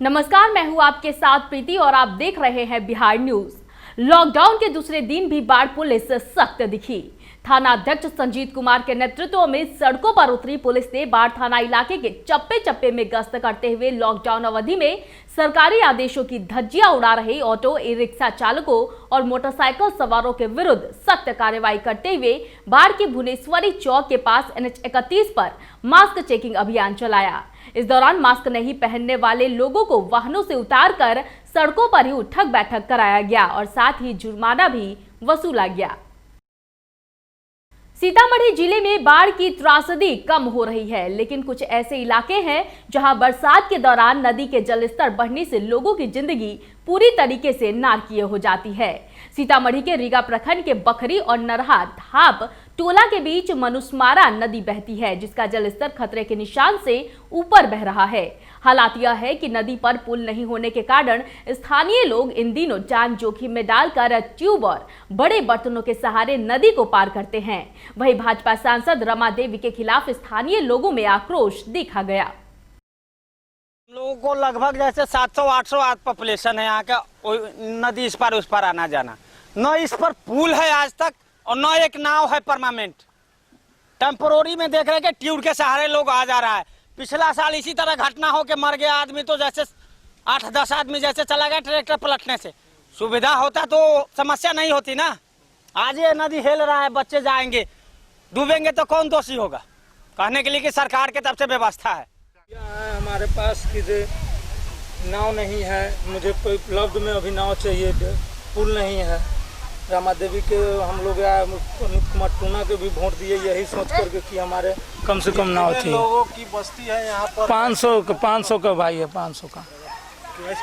नमस्कार, मैं हूं आपके साथ प्रीति और आप देख रहे हैं बिहार न्यूज। लॉकडाउन के दूसरे दिन भी बाढ़ पुलिस सख्त दिखी। थाना अध्यक्ष संजीत कुमार के नेतृत्व में सड़कों पर उतरी पुलिस ने बाढ़ थाना इलाके के चप्पे चप्पे में गश्त करते हुए लॉकडाउन अवधि में सरकारी आदेशों की धज्जियां उड़ा रहे ऑटो, ई रिक्शा चालकों और मोटरसाइकिल सवारों के विरुद्ध सख्त कार्रवाई करते हुए बाढ़ की भुवनेश्वरी चौक के पास NH 31 पर मास्क चेकिंग अभियान चलाया। इस दौरान मास्क नहीं पहनने वाले लोगों को वाहनों से उतारकर सड़कों पर ही उठक बैठक कराया गया और साथ ही जुर्माना भी वसूला गया। सीतामढ़ी जिले में बाढ़ की त्रासदी कम हो रही है, लेकिन कुछ ऐसे इलाके हैं जहां बरसात के दौरान नदी के जलस्तर बढ़ने से लोगों की जिंदगी पूरी तरीके से नारकीय हो जाती है। सीतामढ़ी के रीगा प्रखंड के बखरी और नरहा धाप टोला के बीच मनुस्मारा नदी बहती है, जिसका जलस्तर खतरे के निशान से ऊपर बह रहा है। हालात यह है कि नदी पर पुल नहीं होने के कारण स्थानीय लोग इन दिनों जान जोखिम में डालकर ट्यूब और बड़े बर्तनों के सहारे नदी को पार करते हैं। वहीं भाजपा सांसद रमा देवी के खिलाफ स्थानीय लोगों में आक्रोश देखा गया। लोगों को लगभग जैसे 700-800 पॉपुलेशन है यहाँ का, नदी इस पार उस पार आना जाना। न इस पर पुल है आज तक और न एक नाव है परमानेंट। टेम्पोररी में देख रहे हैं कि ट्यूब के सहारे लोग आ जा रहा है। पिछला साल इसी तरह घटना हो के मर गया आदमी, तो जैसे 8-10 आदमी जैसे चला गया ट्रैक्टर पलटने से। सुविधा होता तो समस्या नहीं होती ना। आज ये नदी हिल रहा है, बच्चे जाएंगे, डूबेंगे तो कौन दोषी होगा? कहने के लिए कि सरकार की तरफ से व्यवस्था है। हमारे पास कि नाव नहीं है, मुझे उपलब्ध में अभी नाव चाहिए, पुल नहीं है। रमा देवी के हम लोग अमित कुमार टूना के भी वोट दिए यही सोच करके कि हमारे कम से कम नाव चाहिए। लोगों की बस्ती है यहाँ पर 500 का भाई है, 500 का।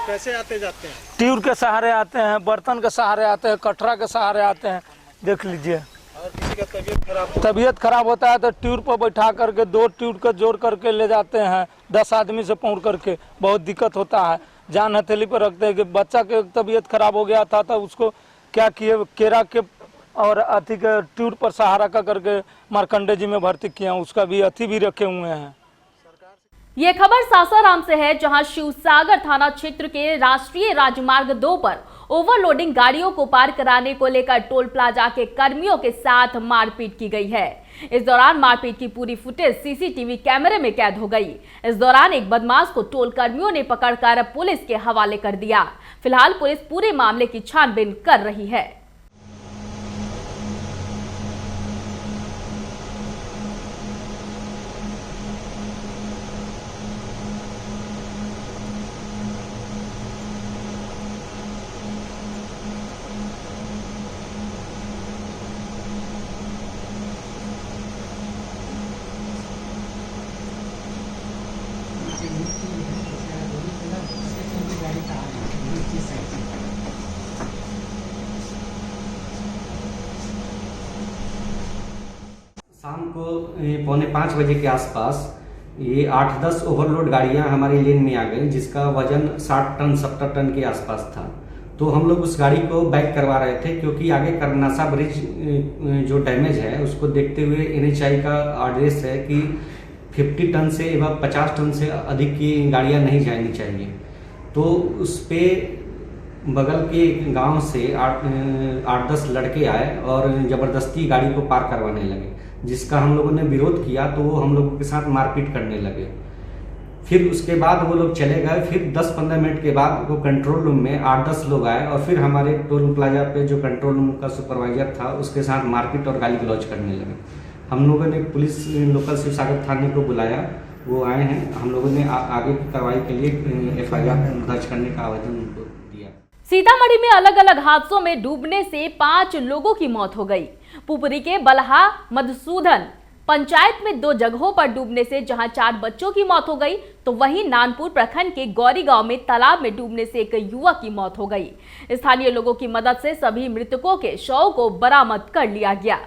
कैसे आते जाते हैं? ट्यूब के सहारे आते हैं, बर्तन के सहारे आते हैं, कटरा के सहारे आते हैं। देख लीजिए, और किसी का तबीयत खराब होता है तो ट्यूब पर बैठा करके 2 ट्यूब का जोड़ करके ले जाते हैं। 10 आदमी से पहुँच करके बहुत दिक्कत होता है। जान हथेली पर रखते हैं कि बच्चा के तबीयत खराब हो गया था तो उसको क्या किए, केरा के और अथी के ट्यूब पर सहारा का करके मार्कंडे जी में भर्ती किया, उसका भी अथी भी रखे हुए हैं। ये खबर सासाराम से है, जहां शिवसागर थाना क्षेत्र के राष्ट्रीय राजमार्ग 2 पर ओवरलोडिंग गाड़ियों को पार कराने को लेकर टोल प्लाजा के कर्मियों के साथ मारपीट की गई है। इस दौरान मारपीट की पूरी फुटेज CCTV कैमरे में कैद हो गई। इस दौरान एक बदमाश को टोल कर्मियों ने पकड़कर पुलिस के हवाले कर दिया। फिलहाल पुलिस पूरे मामले की छानबीन कर रही है। शाम को 4:45 बजे के आसपास ये 8-10 ओवरलोड गाड़ियां हमारी लेन में आ गई, जिसका वजन 60 टन 70 टन के आसपास था। तो हम लोग उस गाड़ी को बैक करवा रहे थे, क्योंकि आगे करनासा ब्रिज जो डैमेज है उसको देखते हुए NHI का आदेश है कि 50 टन से एवं 50 टन से अधिक की गाड़ियां नहीं जानी चाहिए। तो उस पे बगल के गांव से 8-10 लड़के आए और ज़बरदस्ती गाड़ी को पार करवाने लगे, जिसका हम लोगों ने विरोध किया तो वो हम लोगों के साथ मारपीट करने लगे। फिर उसके बाद वो लोग चले गए। फिर 10-15 मिनट के बाद वो कंट्रोल रूम में 8-10 लोग आए और फिर हमारे टोल प्लाजा पे जो कंट्रोल रूम का सुपरवाइजर था उसके साथ मारपीट और गाली गलौज करने लगे। हम लोगों ने पुलिस लोकल शिवसागर थाने को बुलाया, वो आए हैं। हम लोगों ने आगे की कार्रवाई के लिए FIR दर्ज करने का आवेदन उनको दिया। सीतामढ़ी में अलग अलग हादसों में डूबने से 5 लोगों की मौत हो गई। पुपरी के बलहा मधुसूदन पंचायत में 2 जगहों पर डूबने से जहां 4 बच्चों की मौत हो गई, तो वहीं नानपुर प्रखंड के गौरी गांव में तालाब में डूबने से एक युवक की मौत हो गई। स्थानीय लोगों की मदद से सभी मृतकों के शव को बरामद कर लिया गया।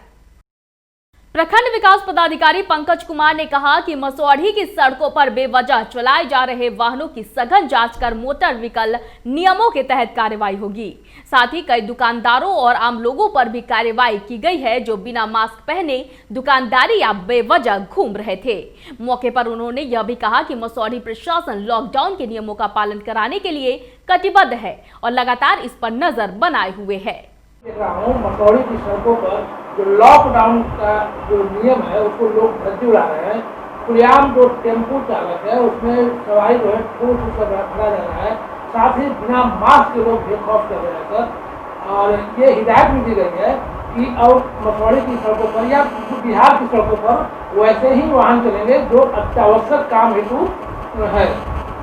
प्रखंड विकास पदाधिकारी पंकज कुमार ने कहा कि मसौढ़ी की सड़कों पर बेवजह चलाए जा रहे वाहनों की सघन जांच कर मोटर व्हीकल नियमों के तहत कार्रवाई होगी। साथ ही कई दुकानदारों और आम लोगों पर भी कार्रवाई की गई है जो बिना मास्क पहने दुकानदारी या बेवजह घूम रहे थे। मौके पर उन्होंने यह भी कहा कि मसौढ़ी प्रशासन लॉकडाउन के नियमों का पालन कराने के लिए कटिबद्ध है और लगातार इस पर नजर बनाए हुए है। देख रहा हूँ मसौढ़ी की सड़कों पर जो लॉकडाउन का जो नियम है उसको लोग धज्जी उड़ा रहे हैं। खुलेआम जो टेम्पो चालक है उसमें सवारी जो है ठोस खड़ा जा रहा है, साथ ही बिना मास्क के लोग बेखौफ कर रहे हैं सर। और ये हिदायत भी दी गई है कि और मसौढ़ी की सड़कों पर या बिहार की सड़कों पर वैसे ही वाहन चलेंगे जो अत्यावश्यक काम हेतु है,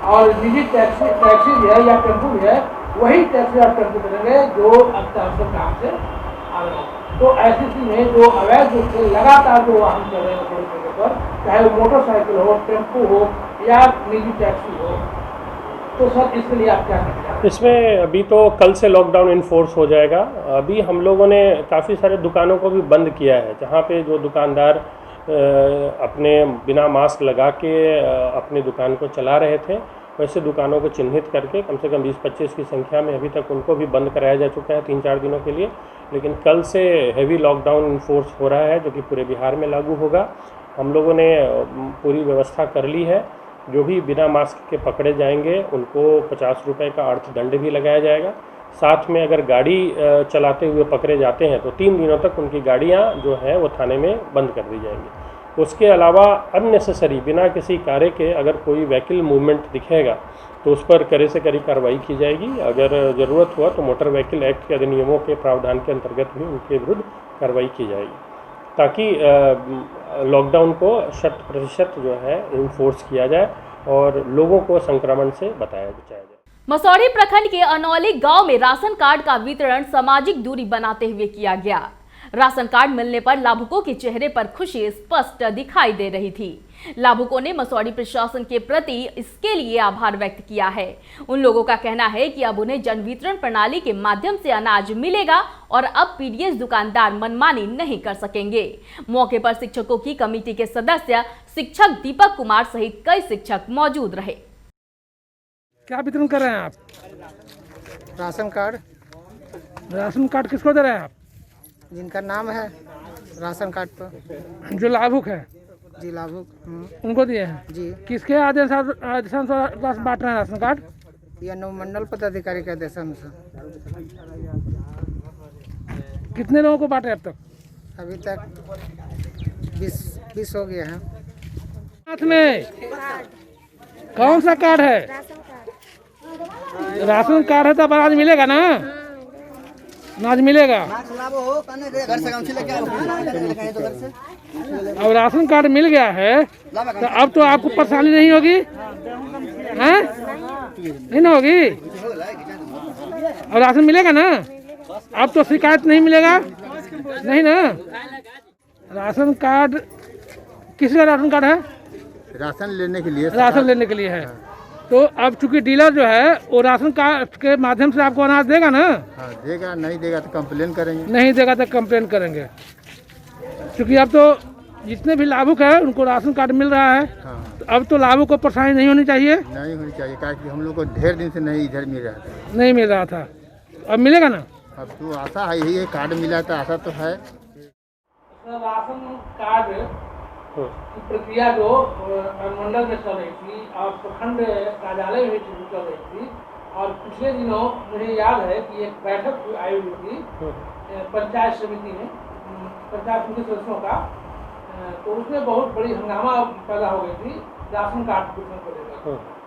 और निजी टैक्सी भी है या टेम्पो भी है वही टैक्सी और टेम्पो चलेंगे जो अत्यावश्यक काम से आ रहे हैं। तो ऐसी स्थिति में जो अवैध रूप से लगातार जो वाहन चल रहे हैं सड़कों पर, चाहे वो मोटरसाइकिल हो, टेम्पो हो या निजी टैक्सी हो, तो सर इसके लिए आप क्या कहेंगे? इसमें अभी तो कल से लॉकडाउन इन्फोर्स हो जाएगा। अभी हम लोगों ने काफ़ी सारे दुकानों को भी बंद किया है, जहाँ पे जो दुकानदार अपने बिना मास्क लगा के अपनी दुकान को चला रहे थे, वैसे दुकानों को चिन्हित करके कम से कम 20-25 की संख्या में अभी तक उनको भी बंद कराया जा चुका है 3-4 दिनों के लिए। लेकिन कल से हैवी लॉकडाउन इन्फोर्स हो रहा है जो कि पूरे बिहार में लागू होगा। हम लोगों ने पूरी व्यवस्था कर ली है। जो भी बिना मास्क के पकड़े जाएंगे उनको 50 रुपये का अर्थदंड भी लगाया जाएगा। साथ में अगर गाड़ी चलाते हुए पकड़े जाते हैं तो 3 दिनों तक उनकी गाड़ियाँ जो हैं वो थाने में बंद कर दी जाएंगी। उसके अलावा अननेसेसरी बिना किसी कार्य के अगर कोई व्हीकल मूवमेंट दिखेगा तो उस पर कड़े से कड़ी कार्रवाई की जाएगी। अगर ज़रूरत हुआ तो मोटर व्हीकल एक्ट के अधिनियमों के प्रावधान के अंतर्गत भी उनके विरुद्ध कार्रवाई की जाएगी, ताकि लॉकडाउन को 100% जो है इन्फोर्स किया जाए और लोगों को संक्रमण से बचाया जाए। मसौढ़ी प्रखंड के अनौली गांव में राशन कार्ड का वितरण सामाजिक दूरी बनाते हुए किया गया। राशन कार्ड मिलने पर लाभुकों के चेहरे पर खुशी स्पष्ट दिखाई दे रही थी। लाभुकों ने मसौढ़ी प्रशासन के प्रति इसके लिए आभार व्यक्त किया है। उन लोगों का कहना है कि अब उन्हें जन वितरण प्रणाली के माध्यम से अनाज मिलेगा और अब पीडीएस दुकानदार मनमानी नहीं कर सकेंगे। मौके पर शिक्षकों की कमेटी के सदस्य शिक्षक दीपक कुमार सहित कई शिक्षक मौजूद रहे। क्या वितरण कर रहे हैं आप? Ration card. राशन कार्ड किसको दे रहे हैं आप? जिनका नाम है राशन कार्ड पर, जो लाभुक है जी लाभुक उनको दिए हैं जी। किसके आदेशानुसार बांट रहे हैं राशन कार्ड? यह अनुमंडल पदाधिकारी के आदेशानुसार। कितने लोगों को बांटे अब तक? अभी तक 20 हो गए हैं। हाथ में कौन सा कार्ड है? राशन कार्ड है तो अनाज मिलेगा ना? अनाज मिलेगा। अब राशन कार्ड मिल गया है तो अब तो आपको परेशानी नहीं होगी, हैं? नहीं ना होगी। अब राशन मिलेगा ना? अब तो शिकायत नहीं मिलेगा, नहीं ना? राशन कार्ड किसका राशन कार्ड है? राशन लेने के लिए। राशन लेने के लिए है। तो अब चूंकि डीलर जो है वो राशन कार्ड के माध्यम से आपको अनाज देगा ना? हाँ देगा, नहीं देगा तो कंप्लेन करेंगे। नहीं देगा तो कंप्लेन करेंगे। क्योंकि अब तो जितने भी लाभुक है उनको राशन कार्ड मिल रहा है। हाँ। तो अब तो लाभुक को परेशानी नहीं होनी चाहिए। नहीं होनी चाहिए, क्योंकि हम लोग को ढेर दिन से नहीं इधर मिल रहा था। नहीं मिल रहा था, अब मिलेगा ना? अब तो आशा है, यही कार्ड मिला था, आशा तो है। राशन कार्ड की प्रक्रिया जो अनुमंडल में चल रही थी और प्रखंड कार्यालय में भी चल रही थी, और पिछले दिनों मुझे याद है कि एक बैठक आई हुई थी पंचायत समिति में, पंचायत समिति सदस्यों का, तो उसमें बहुत बड़ी हंगामा पैदा हो गई थी राशन कार्ड वितरण को लेकर।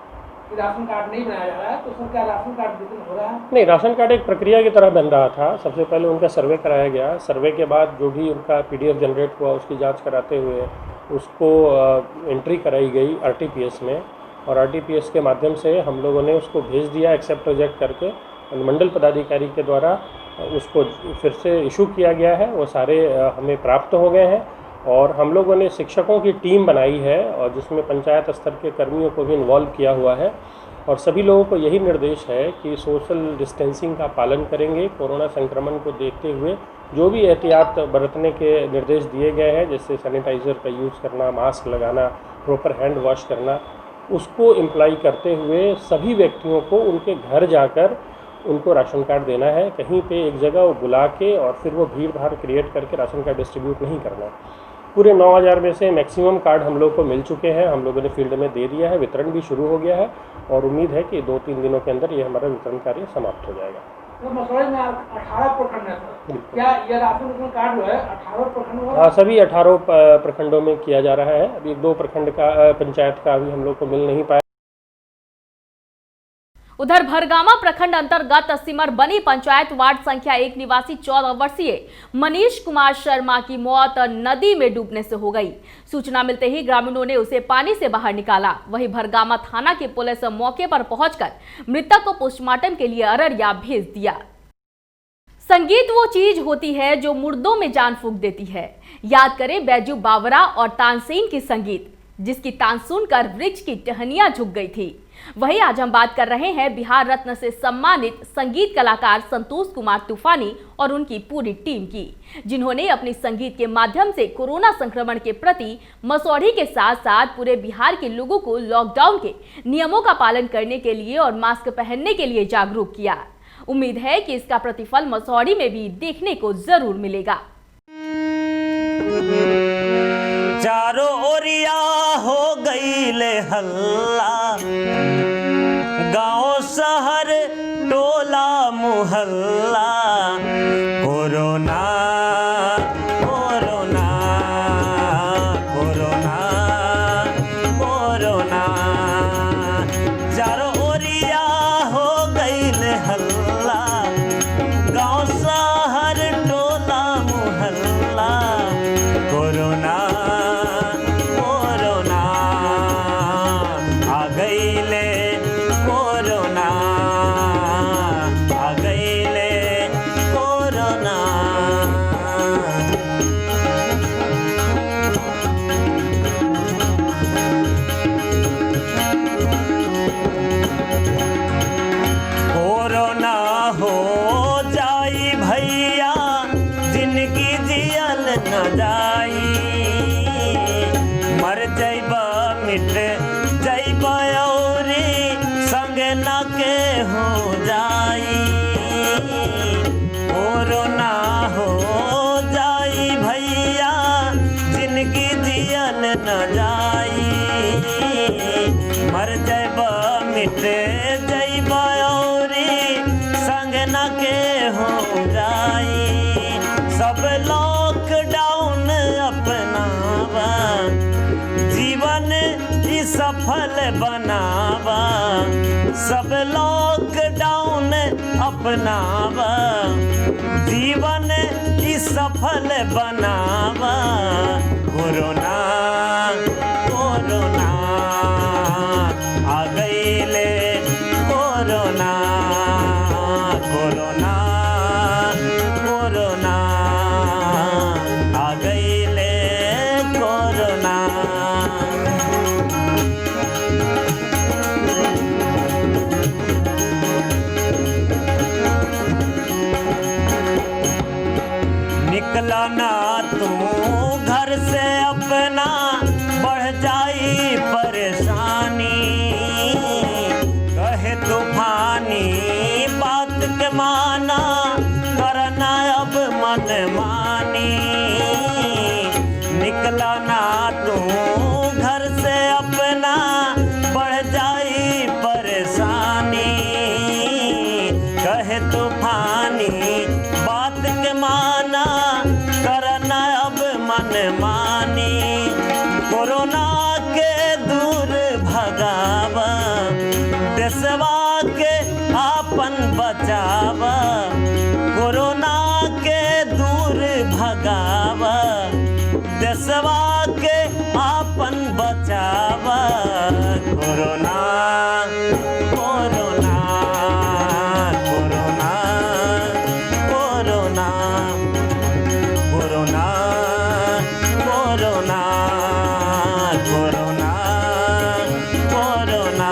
राशन कार्ड नहीं बनाया जा रहा है, तो सर क्या राशन कार्ड वितरण हो रहा है? नहीं, राशन कार्ड एक प्रक्रिया की तरह बन रहा था। सबसे पहले उनका सर्वे कराया गया। सर्वे के बाद जो भी उनका पीडीएफ जनरेट हुआ उसकी जांच कराते हुए उसको एंट्री कराई गई आरटीपीएस में, और आरटीपीएस के माध्यम से हम लोगों ने उसको भेज दिया एक्सेप्ट रिजेक्ट करके। अनुमंडल पदाधिकारी के द्वारा उसको फिर से इशू किया गया है। वो सारे हमें प्राप्त हो गए हैं, और हम लोगों ने शिक्षकों की टीम बनाई है और जिसमें पंचायत स्तर के कर्मियों को भी इन्वॉल्व किया हुआ है। और सभी लोगों को यही निर्देश है कि सोशल डिस्टेंसिंग का पालन करेंगे। कोरोना संक्रमण को देखते हुए जो भी एहतियात बरतने के निर्देश दिए गए हैं, जैसे सैनिटाइज़र का यूज़ करना, मास्क लगाना, प्रॉपर हैंड वॉश करना, उसको इम्प्लाई करते हुए सभी व्यक्तियों को उनके घर जाकर उनको राशन कार्ड देना है। कहीं पे एक जगह वो बुला के और फिर वो भीड़ भाड़ क्रिएट करके राशन कार्ड डिस्ट्रीब्यूट नहीं करना। पूरे 9000 में से मैक्सिमम कार्ड हम लोग को मिल चुके हैं, हम लोगों ने फील्ड में दे दिया है, वितरण भी शुरू हो गया है और उम्मीद है कि 2-3 दिनों के अंदर ये हमारा वितरण कार्य समाप्त हो जाएगा। तो मसौड़ी में 18 प्रखंड है सर, क्या ये राशन कार्ड जो है 18 प्रखंडों में? हाँ, सभी 18 प्रखंडों में किया जा रहा है। अभी 2 प्रखंड का पंचायत का अभी हम लोग को मिल नहीं पाया। उधर भरगामा प्रखंड अंतर्गत सिमर बनी पंचायत वार्ड संख्या 1 निवासी 14 वर्षीय मनीष कुमार शर्मा की मौत नदी में डूबने से हो गई। सूचना मिलते ही ग्रामीणों ने उसे पानी से बाहर निकाला। वहीं भरगामा थाना की पुलिस मौके पर पहुंचकर मृतक को पोस्टमार्टम के लिए अररिया भेज दिया। संगीत वो चीज होती है जो मुर्दों में जान फूंक देती है। याद करें बैजू बावरा और तानसेन की संगीत, जिसकी तान सुनकर वृक्ष की टहनियां झुक गई थी। वहीं आज हम बात कर रहे हैं बिहार रत्न से सम्मानित संगीत कलाकार संतोष कुमार तूफानी और उनकी पूरी टीम की, जिन्होंने अपनी संगीत के माध्यम से कोरोना संक्रमण के प्रति मसौढ़ी के साथ साथ पूरे बिहार के लोगों को लॉकडाउन के नियमों का पालन करने के लिए और मास्क पहनने के लिए जागरूक किया। उम्मीद है कि इसका प्रतिफल मसौढ़ी में भी देखने को जरूर मिलेगा। चारों ओरिया हो गई ले हल्ला, गांव शहर टोला मुहल्ला, कोरोना कोरोना कोरोना कोरोना। चारों ओरिया हो गई ले हल्ला, गांव शहर टोला मुहल्ला, कोरोना सफल बनावा, सब लॉकडाउन अपनावा, जीवन की सफल बनावा, कोरोना कोरोना आ गई ले कोरोना कोरोना कोरोना आ गई ले कोरोना। निकला ना तू घर से अपना, बढ़ जाई परेशानी, कहे तूफानी बात के माना, करना अब मन मानी। निकला ना तू घर से अपना, बढ़ जाई परेशानी, कहे तूफानी बात के माना, करना अब मन मानी। कोरोना के दूर भगावा, देशवा के आपन बचावा, कोरोना के दूर भगावा, देशवा के आपन बचावा, corona corona corona corona corona corona corona corona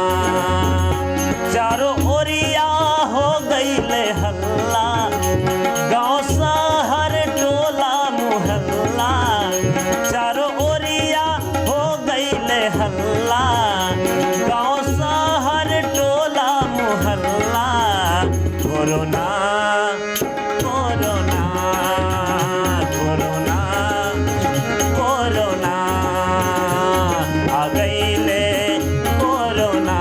corona corona corona corona आ गईले कोरोना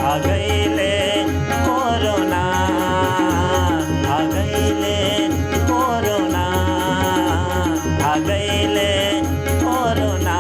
आ गईले कोरोना आ गईले कोरोना आ गईले कोरोना।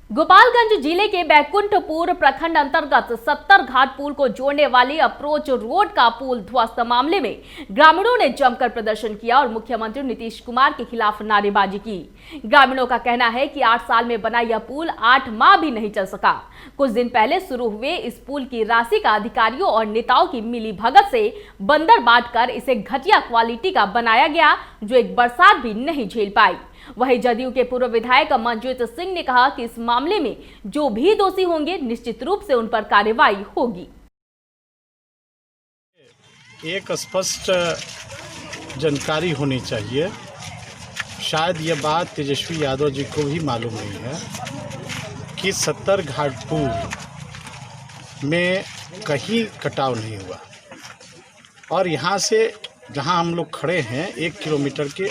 गोपालगंज जिले के बैकुंठपुर प्रखंड अंतर्गत 70 घाट पुल को जोड़ने वाली अप्रोच रोड का पुल ध्वस्त मामले में ग्रामीणों ने जमकर प्रदर्शन किया और मुख्यमंत्री नीतीश कुमार के खिलाफ नारेबाजी की। ग्रामीणों का कहना है कि 8 साल में बना यह पुल 8 माह भी नहीं चल सका। कुछ दिन पहले शुरू हुए इस पुल की राशि का अधिकारियों और नेताओं की मिली भगत से बंदर बांटकर इसे घटिया क्वालिटी का बनाया गया, जो एक बरसात भी नहीं झेल पाई। वहीं जदयू के पूर्व विधायक मनजीत सिंह ने कहा कि इस मामले में जो भी दोषी होंगे निश्चित रूप से उन पर कार्रवाई होगी। एक स्पष्ट जानकारी होनी चाहिए। शायद ये बात तेजस्वी यादव जी को भी मालूम नहीं है कि 70 घाट पुल में कहीं कटाव नहीं हुआ और यहाँ से जहाँ हम लोग खड़े हैं 1 किलोमीटर के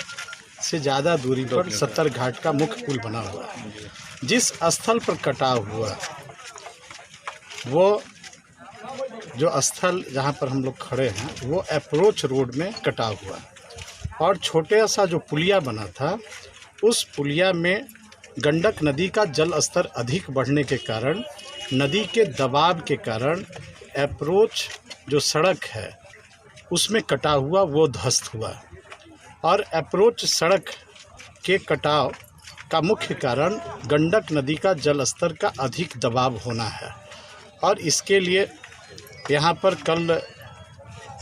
से ज़्यादा दूरी पर 70 घाट का मुख्य पुल बना हुआ है। जिस स्थल पर कटाव हुआ वो जो स्थल जहाँ पर हम लोग खड़े हैं वो अप्रोच रोड में कटाव हुआ और छोटे सा जो पुलिया बना था उस पुलिया में गंडक नदी का जल स्तर अधिक बढ़ने के कारण, नदी के दबाव के कारण अप्रोच जो सड़क है उसमें कटाव हुआ, वो ध्वस्त हुआ। और अप्रोच सड़क के कटाव का मुख्य कारण गंडक नदी का जल स्तर का अधिक दबाव होना है और इसके लिए यहाँ पर कल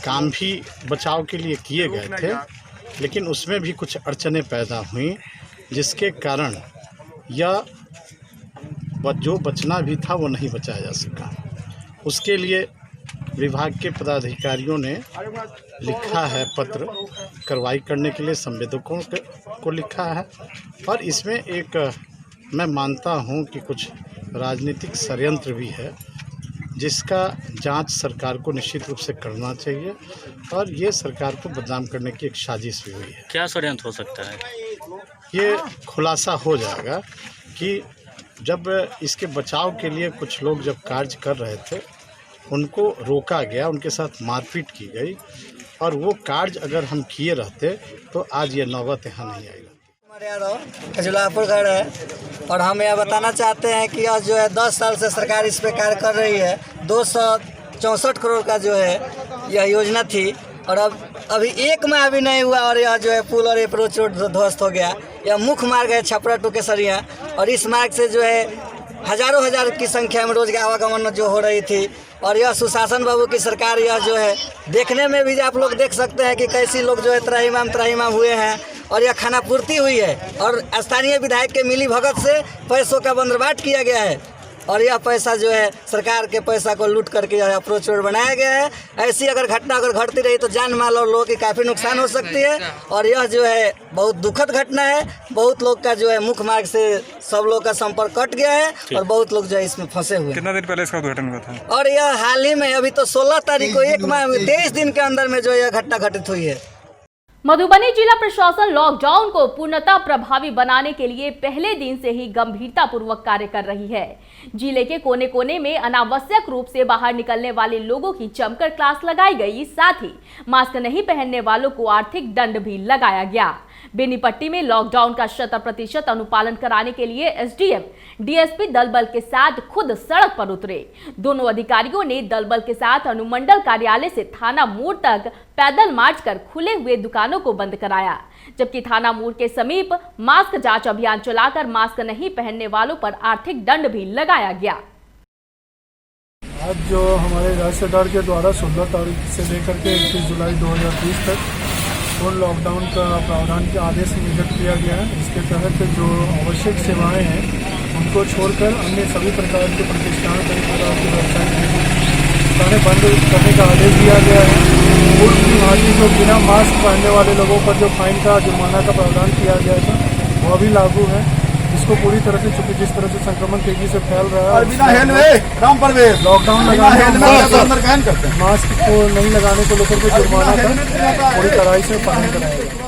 काम भी बचाव के लिए किए गए थे, लेकिन उसमें भी कुछ अड़चनें पैदा हुई जिसके कारण यह जो बचना भी था वो नहीं बचाया जा सका। उसके लिए विभाग के पदाधिकारियों ने लिखा है पत्र, कार्रवाई करने के लिए संवेदकों को लिखा है और इसमें एक मैं मानता हूं कि कुछ राजनीतिक षड्यंत्र भी है जिसका जांच सरकार को निश्चित रूप से करना चाहिए और ये सरकार को बदनाम करने की एक साजिश भी हुई है। क्या षड्यंत्र हो सकता है? ये खुलासा हो जाएगा कि जब इसके बचाव के लिए कुछ लोग जब कार्य कर रहे थे उनको रोका गया, उनके साथ मारपीट की गई और वो कार्य अगर हम किए रहते तो आज ये नौबत यहाँ नहीं आएगा। खजुलापुरगढ़ है और हम यह बताना चाहते हैं कि आज जो है 10 साल से सरकार इस पे कार्य कर रही है। 264 करोड़ का जो है यह योजना थी और अब अभी 1 माह भी नहीं हुआ और यह जो है पुल और अप्रोच रोड ध्वस्त हो गया। यह मुख्य मार्ग है छपरा टू केसरिया और इस मार्ग से जो है हजारों हजार की संख्या में रोज आवागमन जो हो रही थी और यह सुशासन बाबू की सरकार यह जो है देखने में भी आप लोग देख सकते हैं कि कैसी लोग जो है त्राहिमाम हुए हैं और यह खाना पूर्ति हुई है और स्थानीय विधायक के मिली भगत से पैसों का बंदरबाट किया गया है और यह पैसा जो है सरकार के पैसा को लूट करके यह अप्रोच रोड बनाया गया है। ऐसी अगर घटना अगर घटती रही तो जान माल और लोगों की काफ़ी नुकसान हो सकती है और यह जो है बहुत दुखद घटना है। बहुत लोग का जो है मुख्य मार्ग से सब लोग का संपर्क कट गया है और बहुत लोग जो है इसमें फंसे हुए हैं। कितना दिन पहले इसका उद्घाटन हुआ था? और यह हाल ही में अभी तो 16 तारीख को 1 माह 23 दिन के अंदर में जो यह घटना घटित हुई है। मधुबनी जिला प्रशासन लॉकडाउन को पूर्णतः प्रभावी बनाने के लिए पहले दिन से ही गंभीरतापूर्वक कार्य कर रही है। जिले के कोने कोने में अनावश्यक रूप से बाहर निकलने वाले लोगों की जमकर क्लास लगाई गई, साथ ही मास्क नहीं पहनने वालों को आर्थिक दंड भी लगाया गया। बेनीपट्टी में लॉकडाउन का 100% अनुपालन कराने के लिए एसडीएम, डीएसपी दल बल के साथ खुद सड़क पर उतरे। दोनों अधिकारियों ने दल बल के साथ अनुमंडल कार्यालय से थाना मोड़ तक पैदल मार्च कर खुले हुए दुकानों को बंद कराया, जबकि थाना मोड़ के समीप मास्क जांच अभियान चलाकर मास्क नहीं पहनने वालों पर आर्थिक दंड भी लगाया गया। आज जो हमारे राज्य सरकार के द्वारा 16 तारीख से लेकर के 21 जुलाई 2020 तक पूर्ण लॉकडाउन का प्रावधान के आदेश निर्गत किया गया है। इसके तहत जो आवश्यक सेवाएं हैं उनको छोड़कर अन्य सभी प्रकार के प्रतिष्ठान कई प्रकार की व्यवसाय बंद करने का आदेश दिया गया है। पूर्व की भांति जो बिना मास्क पहनने वाले लोगों पर जो फाइन का जुर्माना का प्रावधान किया गया था वह भी लागू है। इसको को पूरी तरह से, चूंकि जिस तरह से संक्रमण तेजी से फैल रहा है, लॉकडाउन लगाने, मास्क को नहीं लगाने को लेकर के जुर्माना का पूरी तरह से पालन कराएगा।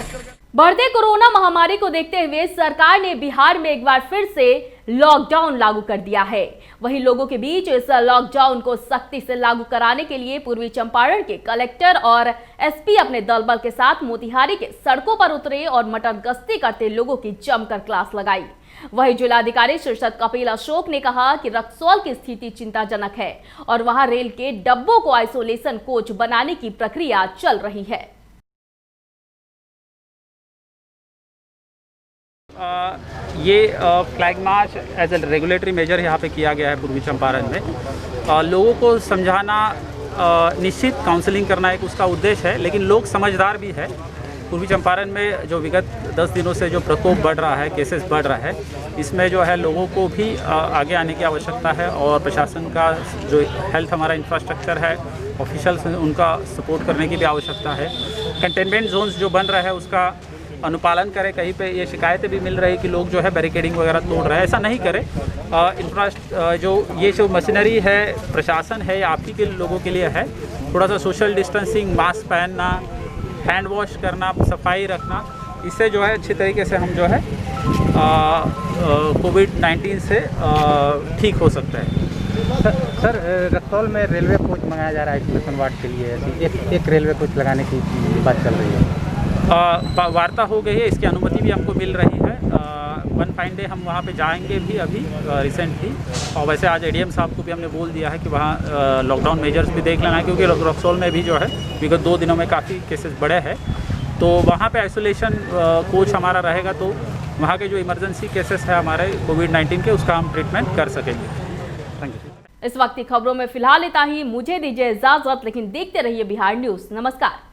बढ़ते कोरोना महामारी को देखते हुए सरकार ने बिहार में एक बार फिर से लॉकडाउन लागू कर दिया है। वहीं लोगों के बीच इस लॉकडाउन को सख्ती से लागू कराने के लिए पूर्वी चंपारण के कलेक्टर और एसपी अपने दलबल के साथ मोतिहारी के सड़कों पर उतरे और मटर गश्ती करते लोगों की जमकर क्लास लगाई। वहीं जिलाधिकारी शीर्षद कपिल अशोक ने कहा कि रक्सौल की स्थिति चिंताजनक है और वहां रेल के डब्बों को आइसोलेशन कोच बनाने की प्रक्रिया चल रही है। ये flag march as a regulatory measure यहाँ पे किया गया है पूर्वी चंपारण में। लोगों को समझाना, निश्चित काउंसलिंग करना एक उसका उद्देश्य है, लेकिन लोग समझदार भी है। पूर्वी चंपारण में जो विगत 10 दिनों से जो प्रकोप बढ़ रहा है, केसेस बढ़ रहा है, इसमें जो है लोगों को भी आगे आने की आवश्यकता है और प्रशासन का जो हेल्थ हमारा इंफ्रास्ट्रक्चर है, ऑफिशियल्स उनका सपोर्ट करने की भी आवश्यकता है। कंटेनमेंट जोन्स जो बन रहा है उसका अनुपालन करें। कहीं पे ये शिकायतें भी मिल रही है कि लोग जो है बैरिकेडिंग वगैरह तोड़ रहे हैं, ऐसा नहीं करें। जो मशीनरी है, प्रशासन है, आप ही के लोगों के लिए है। थोड़ा सा सोशल डिस्टेंसिंग, मास्क पहनना, हैंड वॉश करना, सफाई रखना, इससे जो है अच्छी तरीके से हम जो है कोविड-19 से ठीक हो सकते हैं। सर रक्सौल में रेलवे कोच मंगाया जा रहा है आइसोलेशन वार्ड के लिए, एक रेलवे कोच लगाने की बात चल रही है। वार्ता हो गई है, इसकी अनुमति भी हमको मिल रही है। वन फाइन डे हम वहाँ पे जाएंगे भी अभी रिसेंटली, और वैसे आज एडीएम साहब को भी हमने बोल दिया है कि वहाँ लॉकडाउन मेजर्स भी देख लेना है, क्योंकि रक्सौल में भी जो है विगत 2 दिनों में काफ़ी केसेस बढ़े हैं। तो वहाँ पे आइसोलेशन कोच हमारा रहेगा, तो वहाँ के जो इमरजेंसी केसेस है हमारे कोविड-19 के, उसका हम ट्रीटमेंट कर सकेंगे। Thank you. इस वक्त की खबरों में फिलहाल इतना ही। मुझे दीजिए इजाजत, लेकिन देखते रहिए बिहार न्यूज। नमस्कार।